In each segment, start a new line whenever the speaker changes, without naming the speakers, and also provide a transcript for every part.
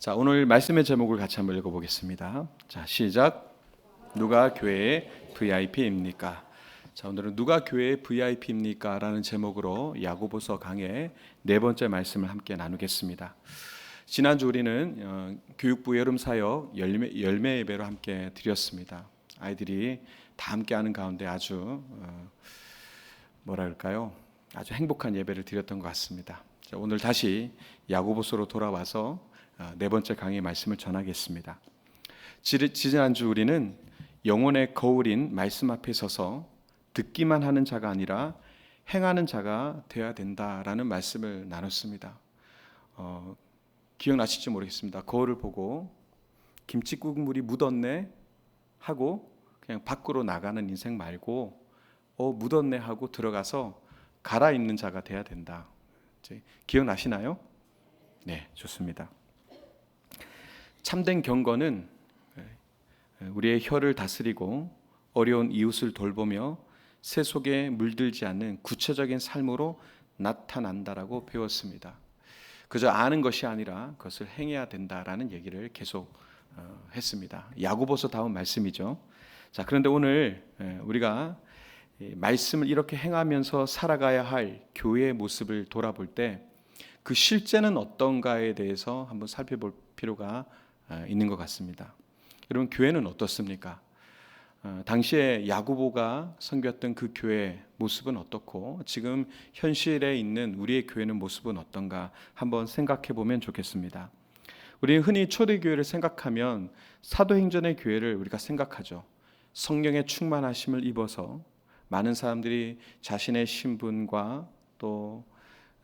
자, 오늘 말씀의 제목을 같이 한번 읽어보겠습니다. 자, 시작. 누가 교회의 VIP입니까? 자, 오늘은 누가 교회의 VIP입니까? 라는 제목으로 야고보서 강의 네 번째 말씀을 함께 나누겠습니다. 지난주 우리는 교육부 여름 사역 열매 예배로 함께 드렸습니다. 아이들이 다 함께하는 가운데 아주 아주 행복한 예배를 드렸던 것 같습니다. 자, 오늘 다시 야고보서로 돌아와서 네 번째 강의 말씀을 전하겠습니다. 지난주 우리는 영혼의 거울인 말씀 앞에 서서 듣기만 하는 자가 아니라 행하는 자가 되어야 된다라는 말씀을 나눴습니다. 기억나실지 모르겠습니다. 거울을 보고 김칫국 물이 묻었네 하고 그냥 밖으로 나가는 인생 말고 묻었네 하고 들어가서 갈아입는 자가 돼야 된다. 기억나시나요? 네, 좋습니다. 참된 경건은 우리의 혀를 다스리고 어려운 이웃을 돌보며 새 속에 물들지 않는 구체적인 삶으로 나타난다라고 배웠습니다. 그저 아는 것이 아니라 그것을 행해야 된다라는 얘기를 계속 했습니다. 야고보서 다운 말씀이죠. 자, 그런데 오늘 우리가 말씀을 이렇게 행하면서 살아가야 할 교회의 모습을 돌아볼 때 그 실제는 어떤가에 대해서 한번 살펴볼 필요가 있는 것 같습니다. 여러분, 교회는 어떻습니까? 당시에 야고보가 섬겼던 그 교회 모습은 어떻고 지금 현실에 있는 우리의 교회는 모습은 어떤가 한번 생각해 보면 좋겠습니다. 우리는 흔히 초대교회를 생각하면 사도행전의 교회를 우리가 생각하죠. 성령의 충만하심을 입어서 많은 사람들이 자신의 신분과 또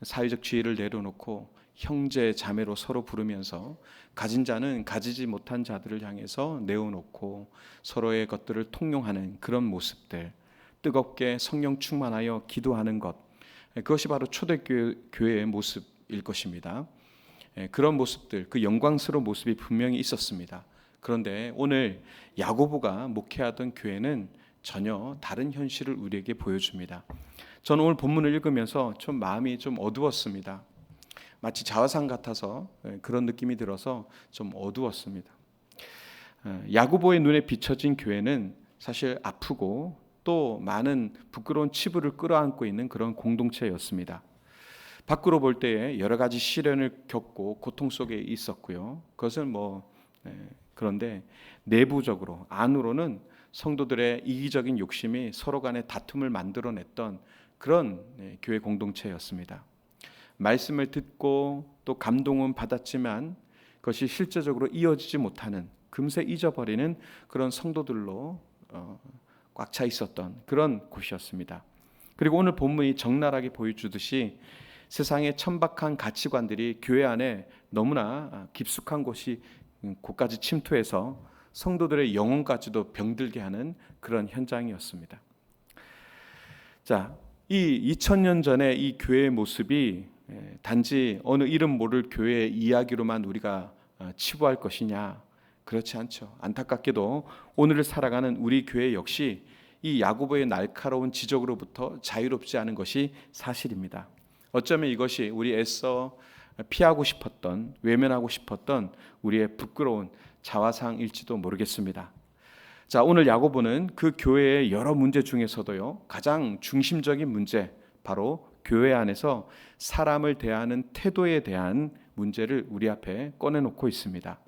사회적 지위를 내려놓고 형제 자매로 서로 부르면서 가진 자는 가지지 못한 자들을 향해서 내어놓고 서로의 것들을 통용하는 그런 모습들, 뜨겁게 성령 충만하여 기도하는 것, 그것이 바로 초대교회의 모습일 것입니다. 그런 모습들, 그 영광스러운 모습이 분명히 있었습니다. 그런데 오늘 야고보가 목회하던 교회는 전혀 다른 현실을 우리에게 보여줍니다. 저는 오늘 본문을 읽으면서 좀 마음이 좀 어두웠습니다. 마치 자화상 같아서 그런 느낌이 들어서 좀 어두웠습니다. 야고보의 눈에 비춰진 교회는 사실 아프고 또 많은 부끄러운 치부를 끌어안고 있는 그런 공동체였습니다. 밖으로 볼 때에 여러 가지 시련을 겪고 고통 속에 있었고요. 그것은 그런데 내부적으로 안으로는 성도들의 이기적인 욕심이 서로 간의 다툼을 만들어냈던 그런 교회 공동체였습니다. 말씀을 듣고 또 감동은 받았지만 그것이 실제적으로 이어지지 못하는, 금세 잊어버리는 그런 성도들로 꽉 차 있었던 그런 곳이었습니다. 그리고 오늘 본문이 적나라하게 보여주듯이 세상의 천박한 가치관들이 교회 안에 너무나 깊숙한 곳까지 침투해서 성도들의 영혼까지도 병들게 하는 그런 현장이었습니다. 자, 이 2000년 전에 이 교회의 모습이 단지 어느 이름 모를 교회의 이야기로만 우리가 치부할 것이냐? 그렇지 않죠. 안타깝게도 오늘을 살아가는 우리 교회 역시 이 야고보의 날카로운 지적으로부터 자유롭지 않은 것이 사실입니다. 어쩌면 이것이 우리 애써 피하고 싶었던, 외면하고 싶었던 우리의 부끄러운 자화상일지도 모르겠습니다. 자, 오늘 야고보는 그 교회의 여러 문제 중에서도요, 가장 중심적인 문제, 바로 교회 안에서 사람을 대하는 태도에 대한 문제를 우리 앞에 꺼내놓고 있습니다.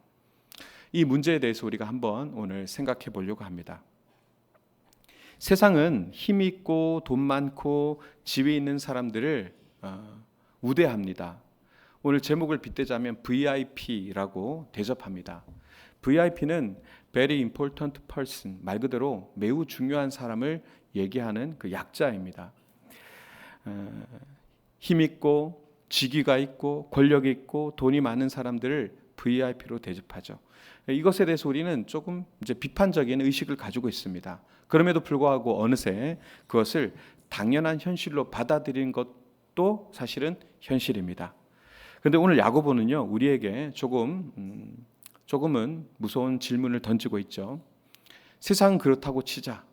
이 문제에 대해서 우리가 한번 오늘 생각해 보려고 합니다. 세상은 힘 있고 돈 많고 지위 있는 사람들을 우대합니다. 오늘 제목을 빗대자면 VIP라고 대접합니다. VIP는 Very Important Person, 말 그대로 매우 중요한 사람을 얘기하는 그 약자입니다. 힘 있고 직위가 있고 권력이 있고 돈이 많은 사람들을 VIP로 대접하죠. 이것에 대해서 우리는 조금 이제 비판적인 의식을 가지고 있습니다. 그럼에도 불구하고 어느새 그것을 당연한 현실로 받아들이는 것도 사실은 현실입니다. 그런데 오늘 야고보는요, 우리에게 조금은 무서운 질문을 던지고 있죠. 세상은 그렇다고 치자.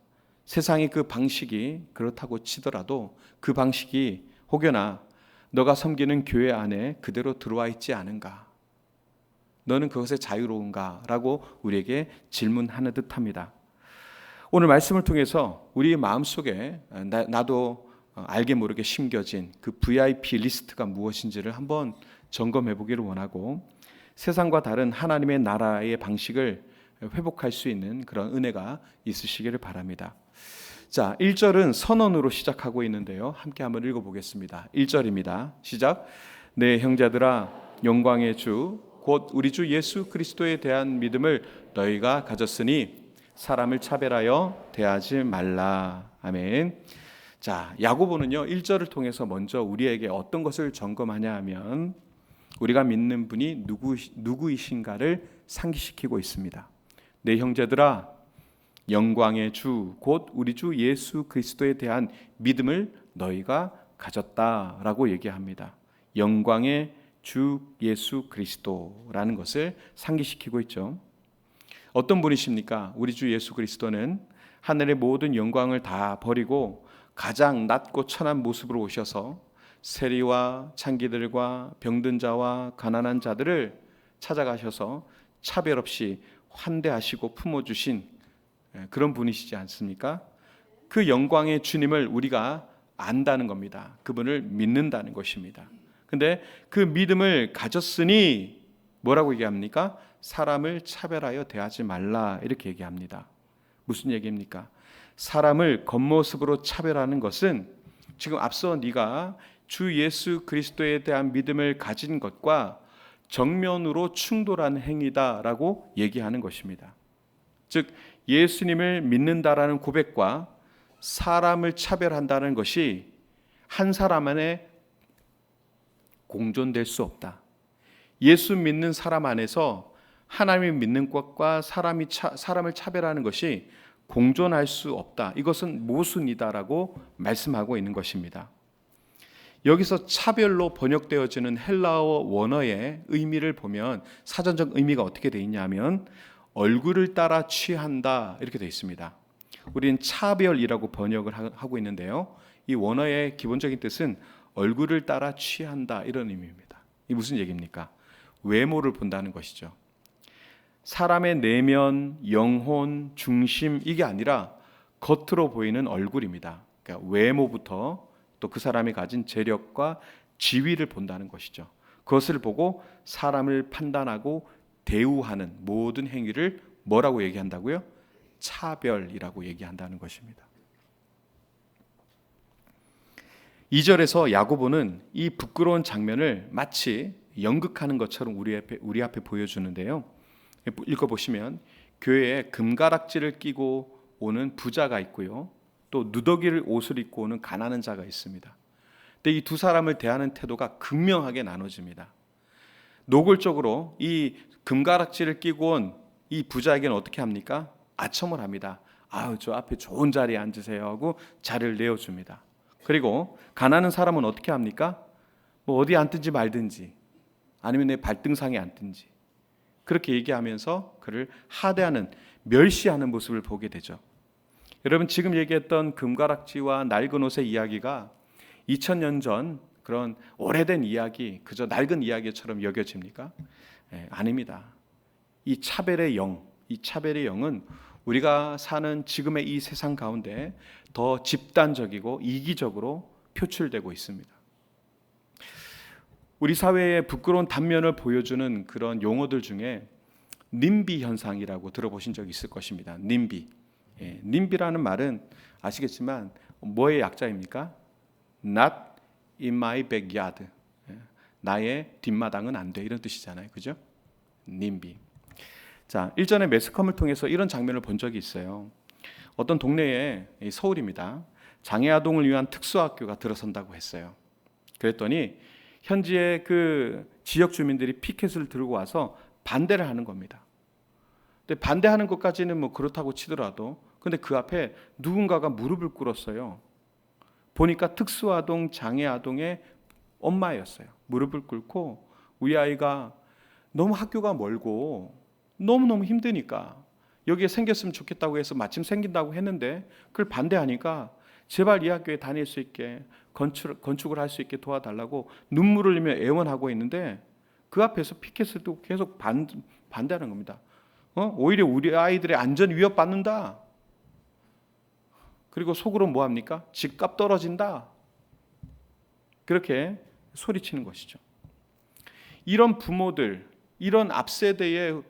세상의 그 방식이 그렇다고 치더라도 그 방식이 혹여나 너가 섬기는 교회 안에 그대로 들어와 있지 않은가? 너는 그것에 자유로운가? 라고 우리에게 질문하는 듯합니다. 오늘 말씀을 통해서 우리 마음속에 나도 알게 모르게 심겨진 그 VIP 리스트가 무엇인지를 한번 점검해 보기를 원하고, 세상과 다른 하나님의 나라의 방식을 회복할 수 있는 그런 은혜가 있으시기를 바랍니다. 자, 1절은 선언으로 시작하고 있는데요. 함께 한번 읽어보겠습니다. 1절입니다. 시작. 내 형제들아, 영광의 주 곧 우리 주 예수 그리스도에 대한 믿음을 너희가 가졌으니 사람을 차별하여 대하지 말라. 아멘. 자, 야고보는요 1절을 통해서 먼저 우리에게 어떤 것을 점검하냐 하면 우리가 믿는 분이 누구이신가를 상기시키고 있습니다. 내 형제들아, 영광의 주 곧 우리 주 예수 그리스도에 대한 믿음을 너희가 가졌다라고 얘기합니다. 영광의 주 예수 그리스도라는 것을 상기시키고 있죠. 어떤 분이십니까? 우리 주 예수 그리스도는 하늘의 모든 영광을 다 버리고 가장 낮고 천한 모습으로 오셔서 세리와 창기들과 병든 자와 가난한 자들을 찾아가셔서 차별 없이 환대하시고 품어주신 그런 분이시지 않습니까? 그 영광의 주님을 우리가 안다는 겁니다. 그분을 믿는다는 것입니다. 근데 그 믿음을 가졌으니 뭐라고 얘기합니까? 사람을 차별하여 대하지 말라 이렇게 얘기합니다. 무슨 얘기입니까? 사람을 겉모습으로 차별하는 것은 지금 앞서 네가 주 예수 그리스도에 대한 믿음을 가진 것과 정면으로 충돌하는 행위다라고 얘기하는 것입니다. 즉 예수님을 믿는다라는 고백과 사람을 차별한다는 것이 한 사람 안에 공존될 수 없다. 예수 믿는 사람 안에서 하나님을 믿는 것과 사람을 차별하는 것이 공존할 수 없다. 이것은 모순이다라고 말씀하고 있는 것입니다. 여기서 차별로 번역되어지는 헬라어 원어의 의미를 보면 사전적 의미가 어떻게 되어 있냐면 얼굴을 따라 취한다 이렇게 되어 있습니다. 우리는 차별이라고 번역을 하고 있는데요. 이 원어의 기본적인 뜻은 얼굴을 따라 취한다 이런 의미입니다. 이 무슨 얘기입니까? 외모를 본다는 것이죠. 사람의 내면, 영혼, 중심 이게 아니라 겉으로 보이는 얼굴입니다. 그러니까 외모부터 또 그 사람이 가진 재력과 지위를 본다는 것이죠. 그것을 보고 사람을 판단하고 대우하는 모든 행위를 뭐라고 얘기한다고요? 차별이라고 얘기한다는 것입니다. 2절에서 야고보는 이 부끄러운 장면을 마치 연극하는 것처럼 우리 앞에 보여주는데요. 읽어보시면 교회에 금가락지를 끼고 오는 부자가 있고요. 또 누더기를 옷을 입고 오는 가난한 자가 있습니다. 근데 이 두 사람을 대하는 태도가 극명하게 나눠집니다. 노골적으로 이 금가락지를 끼고 온 이 부자에게는 어떻게 합니까? 아첨을 합니다. 아유, 저 앞에 좋은 자리에 앉으세요 하고 자리를 내어줍니다. 그리고 가난한 사람은 어떻게 합니까? 뭐 어디 앉든지 말든지 아니면 내 발등상에 앉든지 그렇게 얘기하면서 그를 하대하는 멸시하는 모습을 보게 되죠. 여러분 지금 얘기했던 금가락지와 낡은 옷의 이야기가 2000년 전 그런 오래된 이야기, 그저 낡은 이야기처럼 여겨집니까? 아닙니다. 이 차별의 영은 우리가 사는 지금의 이 세상 가운데 더 집단적이고 이기적으로 표출되고 있습니다. 우리 사회의 부끄러운 단면을 보여주는 그런 용어들 중에 님비 현상이라고 들어보신 적 있을 것입니다. 님비. 님비라는 말은 아시겠지만 뭐의 약자입니까? Not in my backyard. 나의 뒷마당은 안 돼. 이런 뜻이잖아요. 그죠? 님비. 자, 일전에 매스컴을 통해서 이런 장면을 본 적이 있어요. 어떤 동네에 서울입니다. 장애아동을 위한 특수학교가 들어선다고 했어요. 그랬더니 현지의 그 지역 주민들이 피켓을 들고 와서 반대를 하는 겁니다. 근데 반대하는 것까지는 뭐 그렇다고 치더라도 근데 그 앞에 누군가가 무릎을 꿇었어요. 보니까 특수아동, 장애아동의 엄마였어요. 무릎을 꿇고 우리 아이가 너무 학교가 멀고 너무너무 힘드니까 여기에 생겼으면 좋겠다고 해서 마침 생긴다고 했는데 그걸 반대하니까 제발 이 학교에 다닐 수 있게 건축을 할 수 있게 도와달라고 눈물을 흘리며 애원하고 있는데 그 앞에서 피켓을 또 계속 반대하는 겁니다. 오히려 우리 아이들의 안전 위협받는다. 그리고 속으로 뭐 합니까? 집값 떨어진다. 그렇게 소리치는 것이죠. 이런 부모들, 이런 앞세대의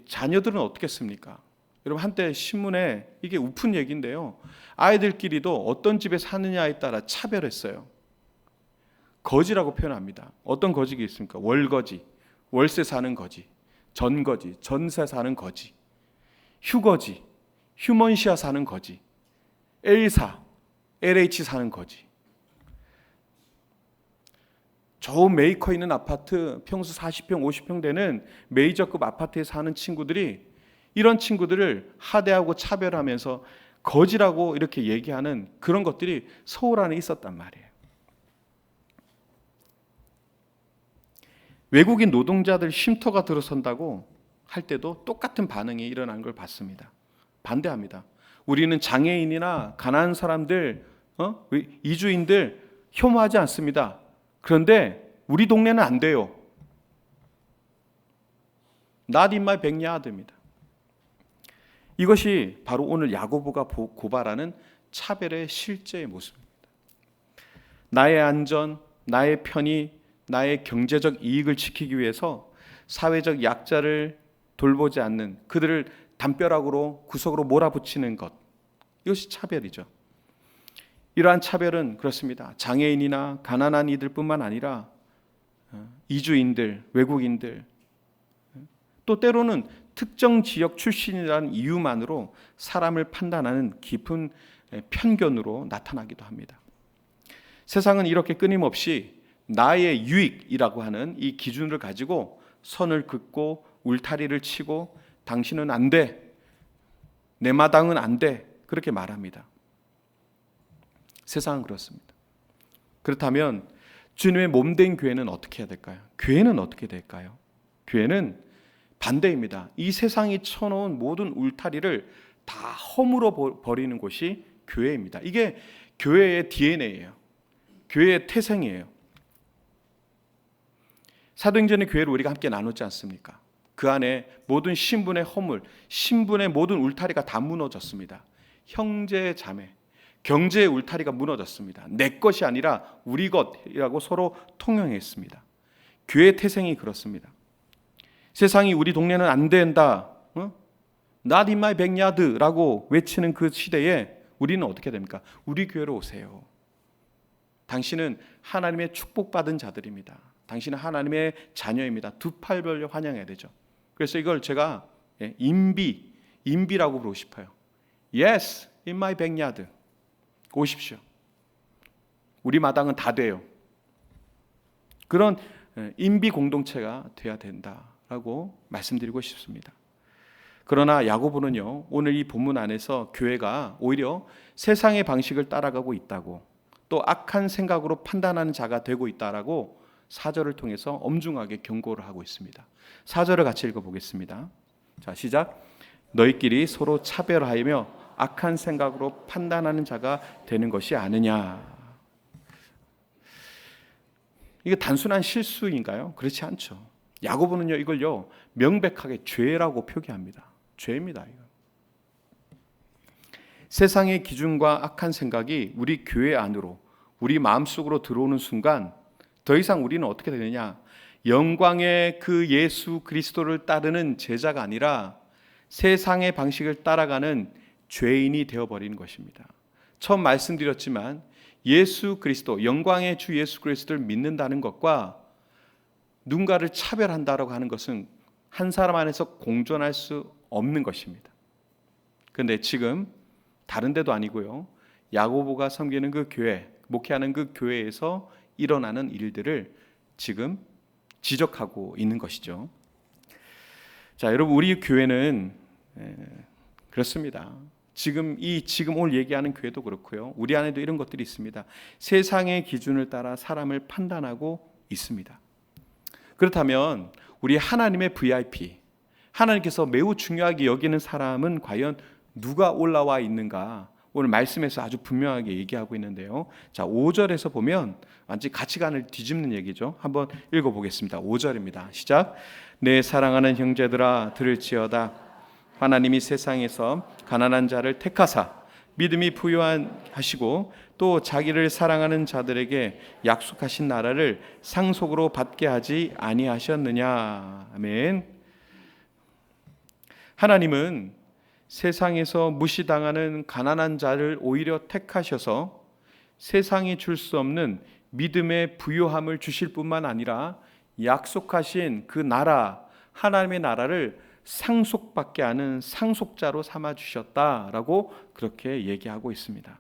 자녀들은 어떻겠습니까? 여러분, 한때 신문에 이게 우픈 얘기인데요. 아이들끼리도 어떤 집에 사느냐에 따라 차별했어요. 거지라고 표현합니다. 어떤 거지가 있습니까? 월거지, 월세 사는 거지, 전거지, 전세 사는 거지, 휴거지, 휴먼시아 사는 거지, L사, LH 사는 거지. 좋은 메이커 있는 아파트, 평수 40평, 50평 되는 메이저급 아파트에 사는 친구들이 이런 친구들을 하대하고 차별하면서 거지라고 이렇게 얘기하는 그런 것들이 서울 안에 있었단 말이에요. 외국인 노동자들 쉼터가 들어선다고 할 때도 똑같은 반응이 일어난 걸 봤습니다. 반대합니다. 우리는 장애인이나 가난한 사람들, 이주인들 혐오하지 않습니다. 그런데 우리 동네는 안 돼요. Not in my backyard입니다. 이것이 바로 오늘 야고보가 고발하는 차별의 실제의 모습입니다. 나의 안전, 나의 편의, 나의 경제적 이익을 지키기 위해서 사회적 약자를 돌보지 않는, 그들을 담벼락으로 구석으로 몰아붙이는 것, 이것이 차별이죠. 이러한 차별은 그렇습니다. 장애인이나 가난한 이들뿐만 아니라 이주인들, 외국인들, 또 때로는 특정 지역 출신이라는 이유만으로 사람을 판단하는 깊은 편견으로 나타나기도 합니다. 세상은 이렇게 끊임없이 나의 유익이라고 하는 이 기준을 가지고 선을 긋고 울타리를 치고 당신은 안 돼, 내 마당은 안 돼, 그렇게 말합니다. 세상은 그렇습니다. 그렇다면 주님의 몸된 교회는 어떻게 해야 될까요? 교회는 어떻게 될까요? 교회는 반대입니다. 이 세상이 쳐놓은 모든 울타리를 다 허물어 버리는 곳이 교회입니다. 이게 교회의 DNA예요. 교회의 태생이에요. 사도행전의 교회를 우리가 함께 나눴지 않습니까? 그 안에 모든 신분의 허물, 신분의 모든 울타리가 다 무너졌습니다. 형제 자매, 경제의 울타리가 무너졌습니다. 내 것이 아니라 우리 것이라고 서로 통용했습니다. 교회의 태생이 그렇습니다. 세상이 우리 동네는 안 된다, Not in my backyard라고 외치는 그 시대에 우리는 어떻게 됩니까? 우리 교회로 오세요. 당신은 하나님의 축복받은 자들입니다. 당신은 하나님의 자녀입니다. 두 팔 벌려 환영해야 되죠. 그래서 이걸 제가 인비라고 부르고 싶어요. Yes, in my backyard. 오십시오. 우리 마당은 다 돼요. 그런 인비 공동체가 돼야 된다라고 말씀드리고 싶습니다. 그러나 야고보는요, 오늘 이 본문 안에서 교회가 오히려 세상의 방식을 따라가고 있다고, 또 악한 생각으로 판단하는 자가 되고 있다라고 4절을 통해서 엄중하게 경고를 하고 있습니다. 4절을 같이 읽어보겠습니다. 자, 시작. 너희끼리 서로 차별하며 악한 생각으로 판단하는 자가 되는 것이 아니냐. 이게 단순한 실수인가요? 그렇지 않죠. 야고보는요, 이걸요 명백하게 죄라고 표기합니다. 죄입니다. 이거. 세상의 기준과 악한 생각이 우리 교회 안으로, 우리 마음속으로 들어오는 순간 더 이상 우리는 어떻게 되느냐? 영광의 그 예수 그리스도를 따르는 제자가 아니라 세상의 방식을 따라가는 죄인이 되어버리는 것입니다. 처음 말씀드렸지만 예수 그리스도, 영광의 주 예수 그리스도를 믿는다는 것과 누군가를 차별한다라고 하는 것은 한 사람 안에서 공존할 수 없는 것입니다. 그런데 지금 다른 데도 아니고요, 야고보가 섬기는 그 교회, 목회하는 그 교회에서 일어나는 일들을 지금 지적하고 있는 것이죠. 자, 여러분, 우리 교회는 그렇습니다. 지금 오늘 얘기하는 교회도 그렇고요, 우리 안에도 이런 것들이 있습니다. 세상의 기준을 따라 사람을 판단하고 있습니다. 그렇다면 우리 하나님의 VIP, 하나님께서 매우 중요하게 여기는 사람은 과연 누가 올라와 있는가? 오늘 말씀에서 아주 분명하게 얘기하고 있는데요. 자, 5절에서 보면 완전히 가치관을 뒤집는 얘기죠. 한번 읽어보겠습니다. 5절입니다. 시작. 내 사랑하는 형제들아 들을지어다. 하나님이 세상에서 가난한 자를 택하사 믿음이 부요하시고 또 자기를 사랑하는 자들에게 약속하신 나라를 상속으로 받게 하지 아니하셨느냐. 아멘. 하나님은 세상에서 무시당하는 가난한 자를 오히려 택하셔서 세상이 줄 수 없는 믿음의 부요함을 주실 뿐만 아니라 약속하신 그 나라, 하나님의 나라를 상속받게 하는 상속자로 삼아 주셨다라고 그렇게 얘기하고 있습니다.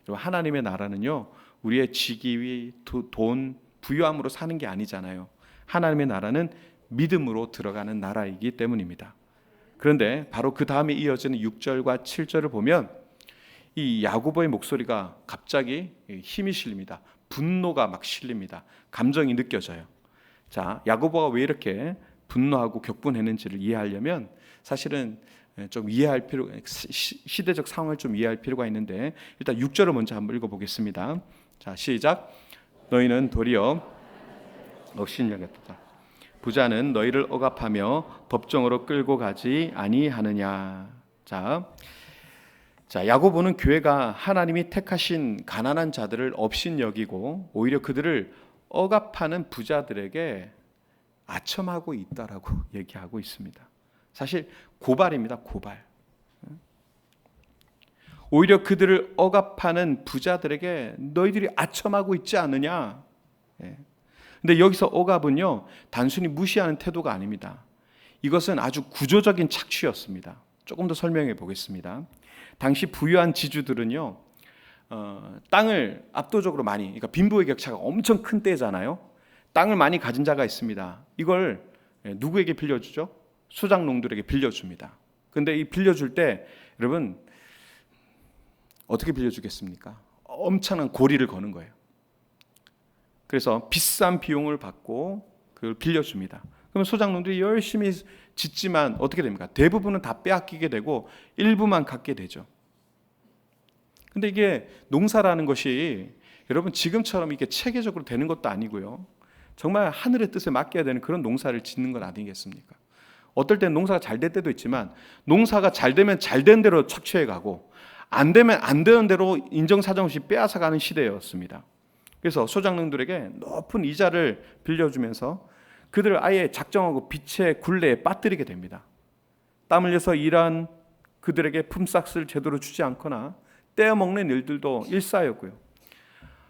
하나님의 나라는요, 우리의 직위, 돈, 부유함으로 사는 게 아니잖아요. 하나님의 나라는 믿음으로 들어가는 나라이기 때문입니다. 그런데 바로 그 다음에 이어지는 6절과 7절을 보면 이 야고보의 목소리가 갑자기 힘이 실립니다. 분노가 막 실립니다. 감정이 느껴져요. 자, 야고보가 왜 이렇게 분노하고 격분했는지를 이해하려면 사실은 좀 이해할 필요, 시대적 상황을 좀 이해할 필요가 있는데 일단 6절을 먼저 한번 읽어보겠습니다. 자, 시작. 너희는 도리어 업신여겼다. 부자는 너희를 억압하며 법정으로 끌고 가지 아니하느냐. 자, 야고보는 교회가 하나님이 택하신 가난한 자들을 업신여기고 오히려 그들을 억압하는 부자들에게 아첨하고 있다라고 얘기하고 있습니다. 사실 고발입니다. 고발. 오히려 그들을 억압하는 부자들에게 너희들이 아첨하고 있지 않느냐. 근데 여기서 억압은요, 단순히 무시하는 태도가 아닙니다. 이것은 아주 구조적인 착취였습니다. 조금 더 설명해 보겠습니다. 당시 부유한 지주들은요, 땅을 압도적으로 많이, 그러니까 빈부의 격차가 엄청 큰 때잖아요. 땅을 많이 가진 자가 있습니다. 이걸 누구에게 빌려주죠? 수장농들에게 빌려줍니다. 근데 이 빌려줄 때 여러분 어떻게 빌려주겠습니까? 엄청난 고리를 거는 거예요. 그래서 비싼 비용을 받고 그걸 빌려줍니다. 그러면 소장농들이 열심히 짓지만 어떻게 됩니까? 대부분은 다 빼앗기게 되고 일부만 갖게 되죠. 근데 이게 농사라는 것이 여러분 지금처럼 이게 체계적으로 되는 것도 아니고요. 정말 하늘의 뜻에 맡겨야 되는 그런 농사를 짓는 건 아니겠습니까? 어떨 때는 농사가 잘 될 때도 있지만 농사가 잘 되면 잘 된 대로 착취해 가고 안 되면 안 되는 대로 인정사정 없이 빼앗아가는 시대였습니다. 그래서 소장농들에게 높은 이자를 빌려주면서 그들을 아예 작정하고 빚의 굴레에 빠뜨리게 됩니다. 땀 흘려서 일한 그들에게 품삯을 제대로 주지 않거나 떼어먹는 일들도 일사였고요.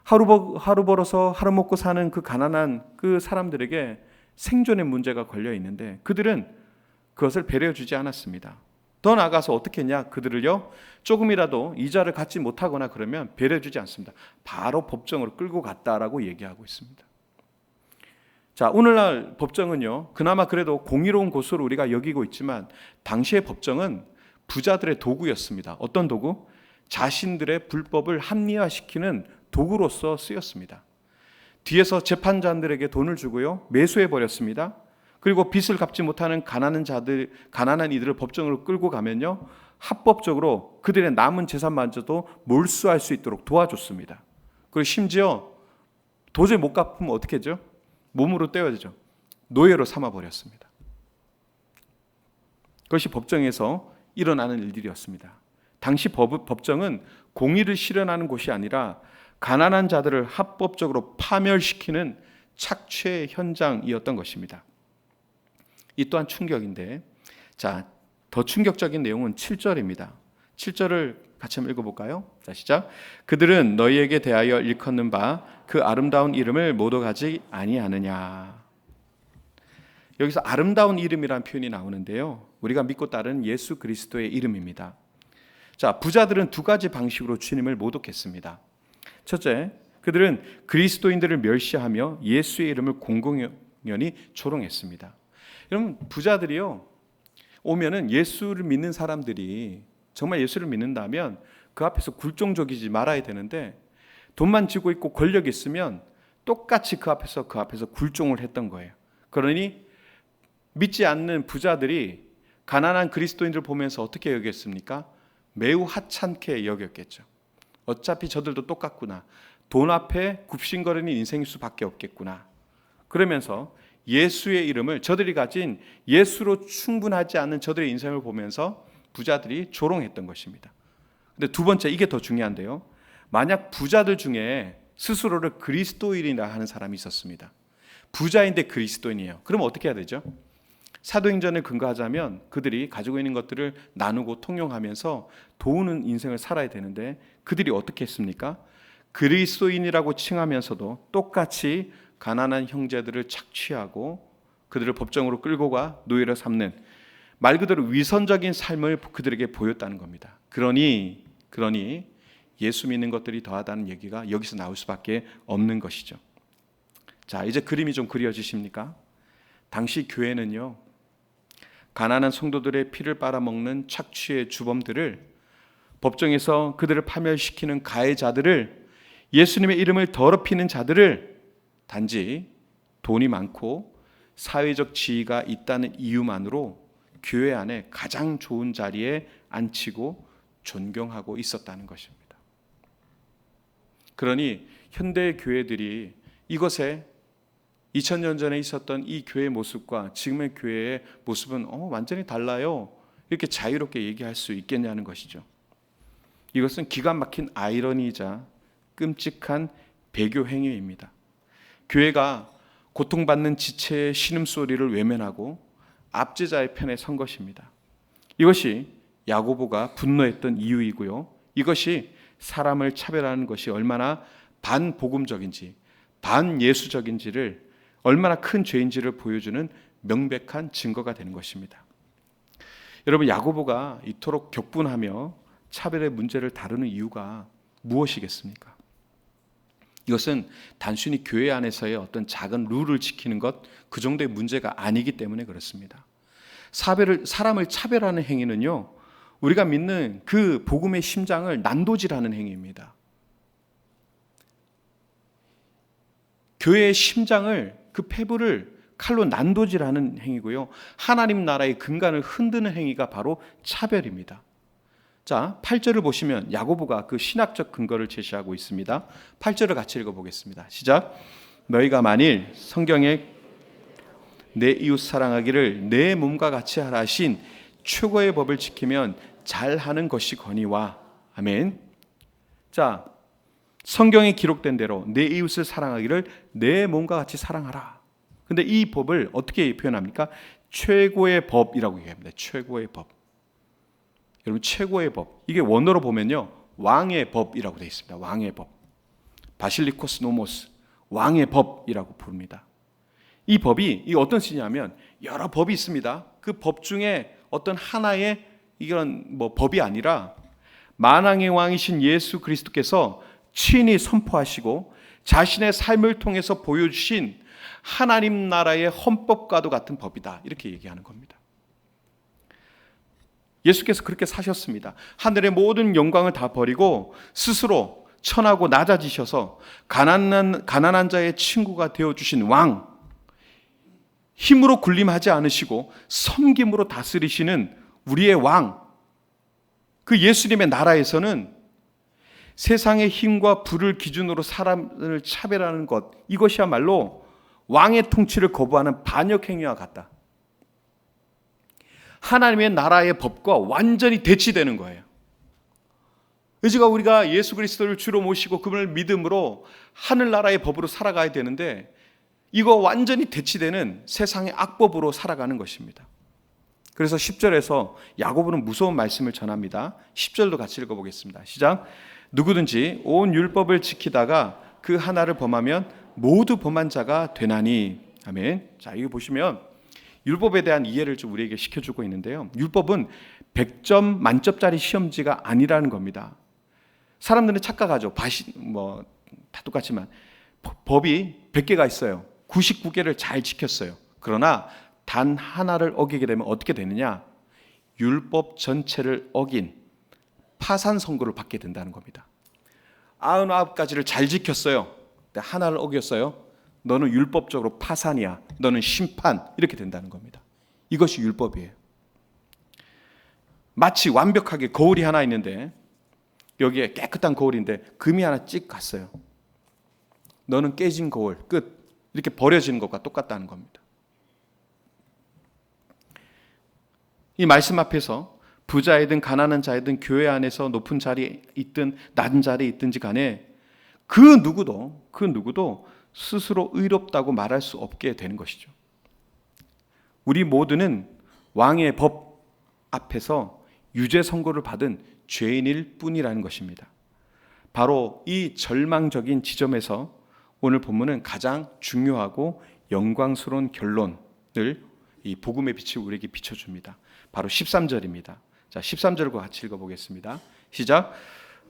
하루 벌어서 하루 먹고 사는 그 가난한 그 사람들에게 생존의 문제가 걸려 있는데 그들은 그것을 배려해 주지 않았습니다. 더 나아가서 어떻게 했냐? 그들을요, 조금이라도 이자를 갖지 못하거나 그러면 배려해 주지 않습니다. 바로 법정으로 끌고 갔다라고 얘기하고 있습니다. 자, 오늘날 법정은요, 그나마 그래도 공의로운 곳으로 우리가 여기고 있지만 당시의 법정은 부자들의 도구였습니다. 어떤 도구? 자신들의 불법을 합리화시키는 도구로서 쓰였습니다. 뒤에서 재판장들에게 돈을 주고요, 매수해 버렸습니다. 그리고 빚을 갚지 못하는 가난한 이들을 법정으로 끌고 가면요, 합법적으로 그들의 남은 재산마저도 몰수할 수 있도록 도와줬습니다. 그리고 심지어 도저히 못 갚으면 어떻게 하죠? 몸으로 떼어야죠. 노예로 삼아버렸습니다. 그것이 법정에서 일어나는 일들이었습니다. 당시 법정은 공의를 실현하는 곳이 아니라 가난한 자들을 합법적으로 파멸시키는 착취의 현장이었던 것입니다. 이 또한 충격인데, 자, 더 충격적인 내용은 7절입니다. 7절을 같이 한번 읽어볼까요? 자, 시작. 그들은 너희에게 대하여 일컫는 바 그 아름다운 이름을 모독하지 아니하느냐. 여기서 아름다운 이름이라는 표현이 나오는데요, 우리가 믿고 따르는 예수 그리스도의 이름입니다. 자, 부자들은 두 가지 방식으로 주님을 모독했습니다. 첫째, 그들은 그리스도인들을 멸시하며 예수의 이름을 공공연히 조롱했습니다. 여러분, 부자들이요, 오면은 예수를 믿는 사람들이 정말 예수를 믿는다면 그 앞에서 굴종적이지 말아야 되는데, 돈만 쥐고 있고 권력이 있으면 똑같이 그 앞에서 굴종을 했던 거예요. 그러니 믿지 않는 부자들이 가난한 그리스도인들을 보면서 어떻게 여겼습니까? 매우 하찮게 여겼겠죠. 어차피 저들도 똑같구나. 돈 앞에 굽신거리는 인생일 수밖에 없겠구나. 그러면서 예수의 이름을, 저들이 가진 예수로 충분하지 않은 저들의 인생을 보면서 부자들이 조롱했던 것입니다. 근데 두 번째, 이게 더 중요한데요. 만약 부자들 중에 스스로를 그리스도인이라 하는 사람이 있었습니다. 부자인데 그리스도인이에요. 그럼 어떻게 해야 되죠? 사도행전을 근거하자면 그들이 가지고 있는 것들을 나누고 통용하면서 도우는 인생을 살아야 되는데, 그들이 어떻게 했습니까? 그리스도인이라고 칭하면서도 똑같이 가난한 형제들을 착취하고 그들을 법정으로 끌고 가 노예로 삼는, 말 그대로 위선적인 삶을 그들에게 보였다는 겁니다. 그러니 예수 믿는 것들이 더하다는 얘기가 여기서 나올 수밖에 없는 것이죠. 자, 이제 그림이 좀 그려지십니까? 당시 교회는요, 가난한 성도들의 피를 빨아먹는 착취의 주범들을, 법정에서 그들을 파멸시키는 가해자들을, 예수님의 이름을 더럽히는 자들을 단지 돈이 많고 사회적 지위가 있다는 이유만으로 교회 안에 가장 좋은 자리에 앉히고 존경하고 있었다는 것입니다. 그러니 현대 교회들이 이것에 2000년 전에 있었던 이 교회의 모습과 지금의 교회의 모습은 완전히 달라요. 이렇게 자유롭게 얘기할 수 있겠냐는 것이죠. 이것은 기가 막힌 아이러니이자 끔찍한 배교 행위입니다. 교회가 고통받는 지체의 신음소리를 외면하고 압제자의 편에 선 것입니다. 이것이 야고보가 분노했던 이유이고요. 이것이 사람을 차별하는 것이 얼마나 반복음적인지, 반예수적인지를, 얼마나 큰 죄인지를 보여주는 명백한 증거가 되는 것입니다. 여러분, 야고보가 이토록 격분하며 차별의 문제를 다루는 이유가 무엇이겠습니까? 이것은 단순히 교회 안에서의 어떤 작은 룰을 지키는 것, 그 정도의 문제가 아니기 때문에 그렇습니다. 사람을 차별하는 행위는요, 우리가 믿는 그 복음의 심장을 난도질하는 행위입니다. 교회의 심장을, 그 폐부를 칼로 난도질하는 행위고요, 하나님 나라의 근간을 흔드는 행위가 바로 차별입니다. 자, 8절을 보시면 야고보가 그 신학적 근거를 제시하고 있습니다. 8절을 같이 읽어보겠습니다. 시작. 너희가 만일 성경에 내 이웃 사랑하기를 내 몸과 같이 하라 하신 최고의 법을 지키면 잘하는 것이거니와. 아멘. 자, 성경에 기록된 대로 내 이웃을 사랑하기를 내 몸과 같이 사랑하라. 근데 이 법을 어떻게 표현합니까? 최고의 법이라고 얘기합니다. 최고의 법. 여러분, 최고의 법, 이게 원어로 보면요, 왕의 법이라고 되어 있습니다. 왕의 법, 바실리코스 노모스, 왕의 법이라고 부릅니다. 이 법이 어떤 뜻이냐면, 여러 법이 있습니다. 그 법 중에 어떤 하나의 이런 법이 아니라 만왕의 왕이신 예수 그리스도께서 친히 선포하시고 자신의 삶을 통해서 보여주신 하나님 나라의 헌법과도 같은 법이다, 이렇게 얘기하는 겁니다. 예수께서 그렇게 사셨습니다. 하늘의 모든 영광을 다 버리고 스스로 천하고 낮아지셔서 가난한 자의 친구가 되어주신 왕, 힘으로 군림하지 않으시고 섬김으로 다스리시는 우리의 왕, 그 예수님의 나라에서는 세상의 힘과 부를 기준으로 사람을 차별하는 것, 이것이야말로 왕의 통치를 거부하는 반역행위와 같다. 하나님의 나라의 법과 완전히 대치되는 거예요. 우리가 예수 그리스도를 주로 모시고 그분을 믿음으로 하늘나라의 법으로 살아가야 되는데, 이거 완전히 대치되는 세상의 악법으로 살아가는 것입니다. 그래서 10절에서 야고보는 무서운 말씀을 전합니다. 10절도 같이 읽어보겠습니다. 시작. 누구든지 온 율법을 지키다가 그 하나를 범하면 모두 범한 자가 되나니. 아멘. 자, 이거 보시면 율법에 대한 이해를 좀 우리에게 시켜주고 있는데요, 율법은 100점 만점짜리 시험지가 아니라는 겁니다. 사람들은 착각하죠. 다 똑같지만 법이 100개가 있어요. 99개를 잘 지켰어요. 그러나 단 하나를 어기게 되면 어떻게 되느냐? 율법 전체를 어긴 파산 선고를 받게 된다는 겁니다. 99가지를 잘 지켰어요. 근데 하나를 어겼어요. 너는 율법적으로 파산이야. 너는 심판. 이렇게 된다는 겁니다. 이것이 율법이에요. 마치 완벽하게 거울이 하나 있는데 여기에 깨끗한 거울인데 금이 하나 찍 갔어요. 너는 깨진 거울 끝. 이렇게 버려지는 것과 똑같다는 겁니다. 이 말씀 앞에서 부자이든 가난한 자이든 교회 안에서 높은 자리에 있든 낮은 자리에 있든지 간에 그 누구도 스스로 의롭다고 말할 수 없게 되는 것이죠. 우리 모두는 왕의 법 앞에서 유죄 선고를 받은 죄인일 뿐이라는 것입니다. 바로 이 절망적인 지점에서 오늘 본문은 가장 중요하고 영광스러운 결론을 이 복음의 빛이 우리에게 비춰줍니다. 바로 13절입니다. 자, 13절과 같이 읽어보겠습니다. 시작.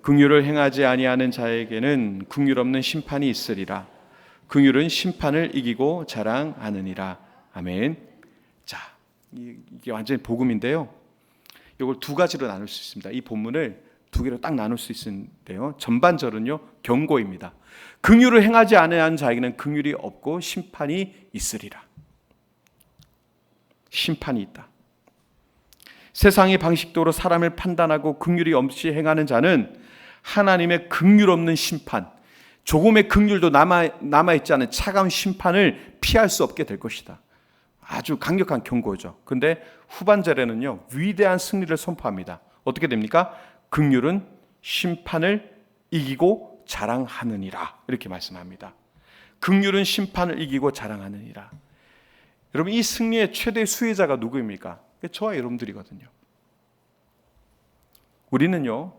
긍휼을 행하지 아니하는 자에게는 긍휼 없는 심판이 있으리라. 긍휼은 심판을 이기고 자랑하느니라. 아멘. 자, 이게 완전히 복음인데요. 이걸 두 가지로 나눌 수 있습니다. 이 본문을 두 개로 딱 나눌 수 있는데요. 전반절은요, 경고입니다. 긍휼을 행하지 아니하는 자에게는 긍휼이 없고 심판이 있으리라. 심판이 있다. 세상의 방식대로 사람을 판단하고 긍휼이 없이 행하는 자는 하나님의 긍휼 없는 심판, 조금의 긍휼도 남아있지 않은 차가운 심판을 피할 수 없게 될 것이다. 아주 강력한 경고죠. 그런데 후반절에는요, 위대한 승리를 선포합니다. 어떻게 됩니까? 긍휼은 심판을 이기고 자랑하느니라. 이렇게 말씀합니다. 긍휼은 심판을 이기고 자랑하느니라. 여러분, 이 승리의 최대 수혜자가 누구입니까? 저와 여러분들이거든요. 우리는요,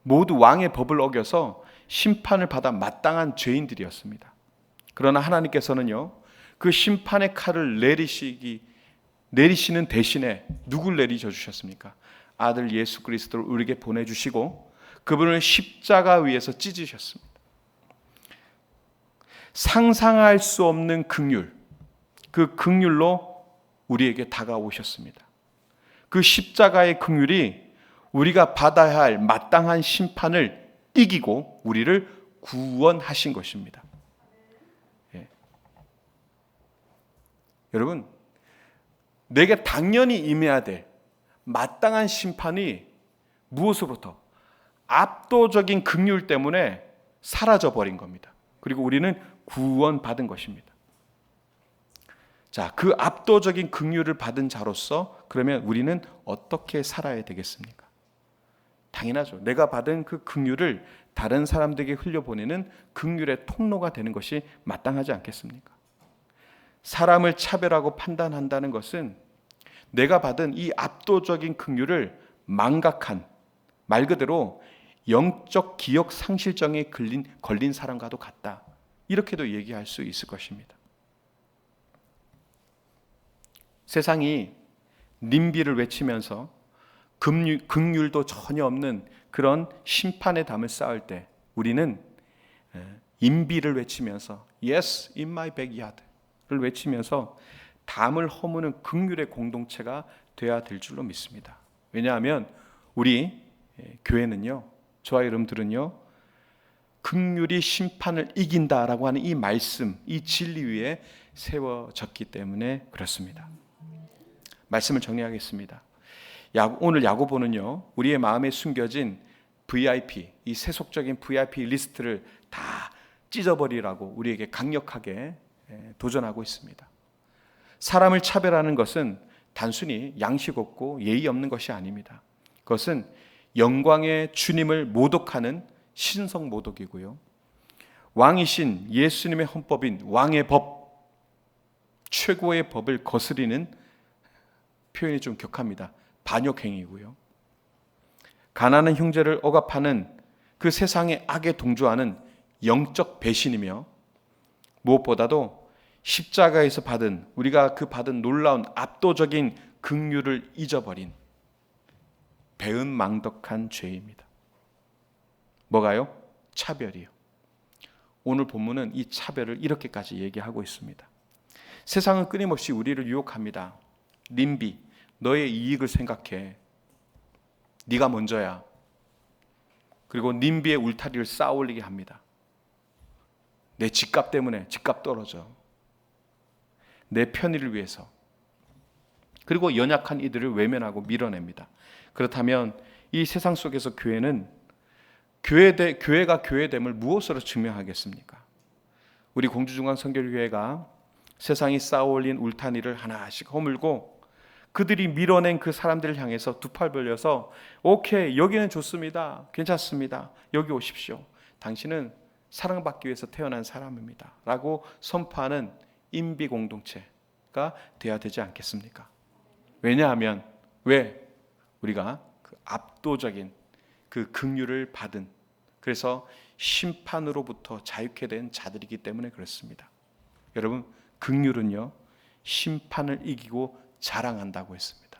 모두 왕의 법을 어겨서 심판을 받아 마땅한 죄인들이었습니다. 그러나 하나님께서는요, 그 심판의 칼을 내리시는 대신에 누굴 내리셔 주셨습니까? 아들 예수 그리스도를 우리에게 보내주시고 그분을 십자가 위에서 찢으셨습니다. 상상할 수 없는 긍휼, 그 긍휼로 우리에게 다가오셨습니다. 그 십자가의 긍휼이 우리가 받아야 할 마땅한 심판을 이기고 우리를 구원하신 것입니다. 예. 여러분, 내게 당연히 임해야 될 마땅한 심판이 무엇으로부터? 압도적인 긍휼 때문에 사라져버린 겁니다. 그리고 우리는 구원받은 것입니다. 자, 그 압도적인 긍휼을 받은 자로서 그러면 우리는 어떻게 살아야 되겠습니까? 당연하죠. 내가 받은 그 긍휼을 다른 사람들에게 흘려보내는 긍휼의 통로가 되는 것이 마땅하지 않겠습니까? 사람을 차별하고 판단한다는 것은 내가 받은 이 압도적인 긍휼을 망각한, 말 그대로 영적 기억 상실증에 걸린 사람과도 같다. 이렇게도 얘기할 수 있을 것입니다. 세상이 님비를 외치면서 긍휼도 전혀 없는 그런 심판의 담을 쌓을 때 우리는 인비를 외치면서 Yes, in my backyard를 외치면서 담을 허무는 긍휼의 공동체가 되어야 될 줄로 믿습니다. 왜냐하면 우리 교회는요, 저와 여러분들은요, 긍휼이 심판을 이긴다라고 하는 이 말씀, 이 진리 위에 세워졌기 때문에 그렇습니다. 말씀을 정리하겠습니다. 오늘 야고보는요, 우리의 마음에 숨겨진 VIP, 이 세속적인 VIP 리스트를 다 찢어버리라고 우리에게 강력하게 도전하고 있습니다. 사람을 차별하는 것은 단순히 양식 없고 예의 없는 것이 아닙니다. 그것은 영광의 주님을 모독하는 신성 모독이고요. 왕이신 예수님의 헌법인 왕의 법, 최고의 법을 거스리는 표현이 좀 격합니다. 반역행위고요. 가난한 형제를 억압하는 그 세상의 악에 동조하는 영적 배신이며 무엇보다도 십자가에서 우리가 받은 놀라운 압도적인 긍휼을 잊어버린 배은망덕한 죄입니다. 뭐가요? 차별이요. 오늘 본문은 이 차별을 이렇게까지 얘기하고 있습니다. 세상은 끊임없이 우리를 유혹합니다. 님비, 너의 이익을 생각해. 네가 먼저야. 그리고 님비의 울타리를 쌓아 올리게 합니다. 내 집값 때문에 집값 떨어져. 내 편의를 위해서. 그리고 연약한 이들을 외면하고 밀어냅니다. 그렇다면 이 세상 속에서 교회는 교회가 교회됨을 무엇으로 증명하겠습니까? 우리 공주중앙선교교회가 세상이 쌓아올린 울타리를 하나씩 허물고 그들이 밀어낸 그 사람들을 향해서 두 팔 벌려서 오케이, 여기는 좋습니다, 괜찮습니다, 여기 오십시오, 당신은 사랑받기 위해서 태어난 사람입니다 라고 선포하는 인비 공동체가 되어야 되지 않겠습니까? 왜냐하면 우리가 그 압도적인 그 긍휼을 받은, 그래서 심판으로부터 자유케 된 자들이기 때문에 그렇습니다. 여러분, 긍휼은요 심판을 이기고 자랑한다고 했습니다.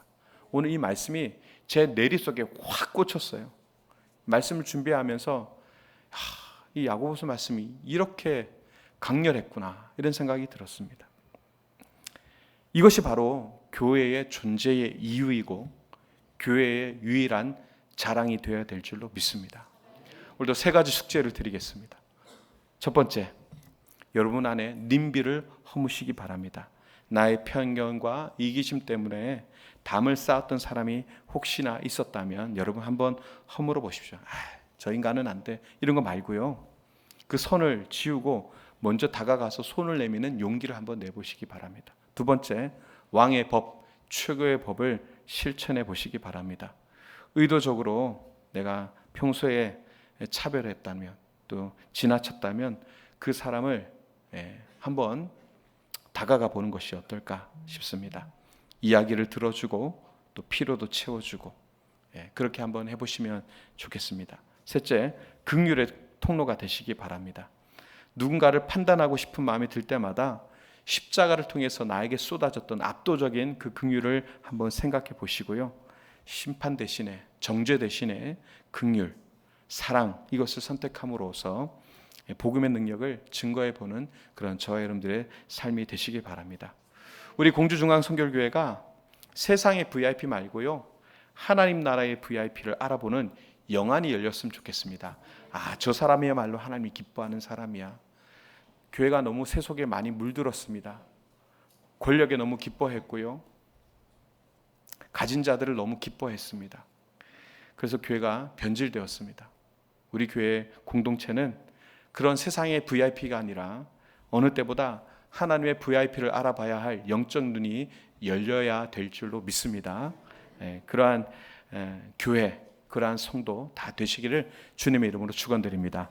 오늘 이 말씀이 제 내리 속에 확 꽂혔어요. 말씀을 준비하면서 이 야고보서 말씀이 이렇게 강렬했구나, 이런 생각이 들었습니다. 이것이 바로 교회의 존재의 이유이고 교회의 유일한 자랑이 되어야 될 줄로 믿습니다. 오늘도 세 가지 숙제를 드리겠습니다. 첫 번째, 여러분 안에 님비를 허무시기 바랍니다. 나의 편견과 이기심 때문에 담을 쌓았던 사람이 혹시나 있었다면 여러분 한번 허물어 보십시오. 저 인간은 안 돼, 이런 거 말고요, 그 선을 지우고 먼저 다가가서 손을 내미는 용기를 한번 내보시기 바랍니다. 두 번째, 왕의 법, 최고의 법을 실천해 보시기 바랍니다. 의도적으로 내가 평소에 차별했다면, 또 지나쳤다면 그 사람을 한번 다가가 보는 것이 어떨까 싶습니다. 이야기를 들어주고 또 피로도 채워주고, 그렇게 한번 해보시면 좋겠습니다. 셋째, 긍휼의 통로가 되시기 바랍니다. 누군가를 판단하고 싶은 마음이 들 때마다 십자가를 통해서 나에게 쏟아졌던 압도적인 그 긍휼을 한번 생각해 보시고요, 심판 대신에, 정죄 대신에 긍휼, 사랑, 이것을 선택함으로써 복음의 능력을 증거해 보는 그런 저와 여러분들의 삶이 되시기 바랍니다. 우리 공주중앙선교교회가 세상의 VIP 말고요, 하나님 나라의 VIP를 알아보는 영안이 열렸으면 좋겠습니다. 저 사람이야말로 하나님이 기뻐하는 사람이야. 교회가 너무 세속에 많이 물들었습니다. 권력에 너무 기뻐했고요, 가진 자들을 너무 기뻐했습니다. 그래서 교회가 변질되었습니다. 우리 교회 공동체는 그런 세상의 VIP가 아니라 어느 때보다 하나님의 VIP를 알아봐야 할 영적 눈이 열려야 될 줄로 믿습니다. 그러한 교회, 그러한 성도 다 되시기를 주님의 이름으로 축원드립니다.